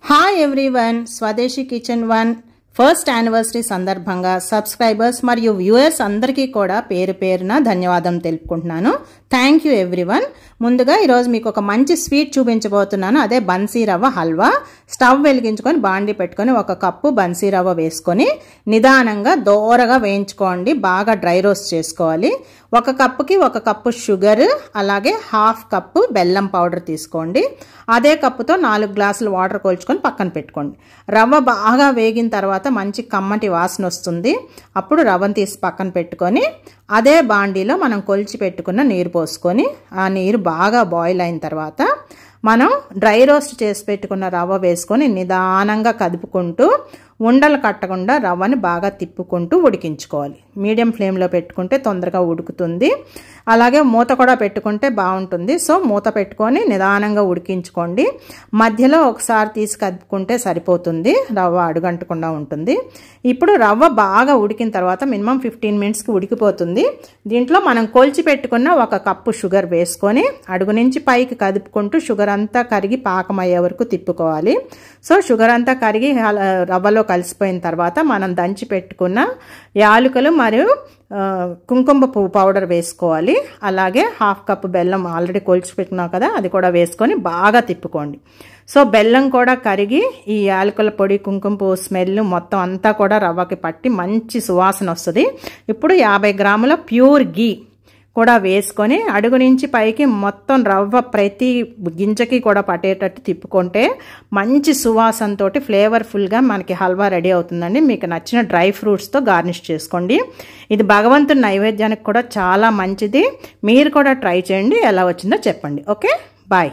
Hi everyone, స్వదేశీ kitchen 1 first anniversary సందర్భంగా subscribers మరియు వ్యూయర్స్ అందరికీ కూడా పేరు పేరున ధన్యవాదం తెలుపుకుంటున్నాను. Thank you everyone. ముందుగా ఈరోజు మీకు ఒక మంచి స్వీట్ చూపించబోతున్నాను. అదే బన్సీ రవ్వ హల్వా. స్టవ్ వెలిగించుకొని బాండి పెట్టుకొని 1 కప్పు బన్సీ రవ్వ వేసుకొని నిదానంగా దోరగా వేయించుకోండి. బాగా డ్రై రోస్ట్ చేసుకోవాలి. 1 కప్పుకి 1 కప్పు షుగర్, అలాగే 1/2 కప్పు బెల్లం పౌడర్ తీసుకోండి. అదే కప్పుతో 4 గ్లాసులు వాటర్ కొల్చుకొని పక్కన పెట్టుకోండి. రవ్వ బాగా వేగిన తర్వాత మంచి కమ్మటి వాసన వస్తుంది. అప్పుడు రవ్వను తీసి పక్కన పెట్టుకొని అదే బాండీలో మనం కొలిచి పెట్టుకున్న నీరు పోసుకొని ఆ నీరు బాగా బాయిల్ అయిన తర్వాత మనం డ్రై రోస్ట్ చేసి పెట్టుకున్న రవ్వ వేసుకొని నిదానంగా కదుపుకుంటూ ఉండలు కట్టకుండా రవ్వని బాగా తిప్పుకుంటూ ఉడికించుకోవాలి. మీడియం ఫ్లేమ్లో పెట్టుకుంటే తొందరగా ఉడుకుతుంది. అలాగే మూత కూడా పెట్టుకుంటే బాగుంటుంది. సో మూత పెట్టుకొని నిదానంగా ఉడికించుకోండి. మధ్యలో ఒకసారి తీసి కదుపుకుంటే సరిపోతుంది. రవ్వ అడుగంటకుండా ఉంటుంది. ఇప్పుడు రవ్వ బాగా ఉడికిన తర్వాత మినిమం 15 మినిట్స్కి ఉడికిపోతుంది. దీంట్లో మనం కొలిచి పెట్టుకున్న 1 కప్పు షుగర్ వేసుకొని అడుగు నుంచి పైకి కదుపుకుంటూ షుగర్ అంతా కరిగి పాకం అయ్యే వరకు తిప్పుకోవాలి. సో షుగర్ అంతా కరిగి రవ్వలో కలిసిపోయిన తర్వాత మనం దంచి పెట్టుకున్న యాలకులు మరియు కుంకుమ పువ్వు పౌడర్ వేసుకోవాలి. అలాగే 1/2 కప్పు బెల్లం ఆల్రెడీ కొలిచి పెట్టుకున్నాం కదా, అది కూడా వేసుకొని బాగా తిప్పుకోండి. సో బెల్లం కూడా కరిగి ఈ యాలకుల పొడి, కుంకుమ పువ్వు స్మెల్ మొత్తం అంతా కూడా రవ్వకి పట్టి మంచి సువాసన వస్తుంది. ఇప్పుడు 50 గ్రాముల ప్యూర్ గీ కూడా వేసుకొని అడుగు నుంచి పైకి మొత్తం రవ్వ ప్రతి గింజకి కూడా పట్టేటట్టు తిప్పుకుంటే మంచి సువాసనతో ఫ్లేవర్ఫుల్గా మనకి హల్వా రెడీ అవుతుందండి. మీకు నచ్చిన డ్రై ఫ్రూట్స్తో గార్నిష్ చేసుకోండి. ఇది భగవంతుని నైవేద్యానికి కూడా చాలా మంచిది. మీరు కూడా ట్రై చేయండి. ఎలా వచ్చిందో చెప్పండి. Okay, bye.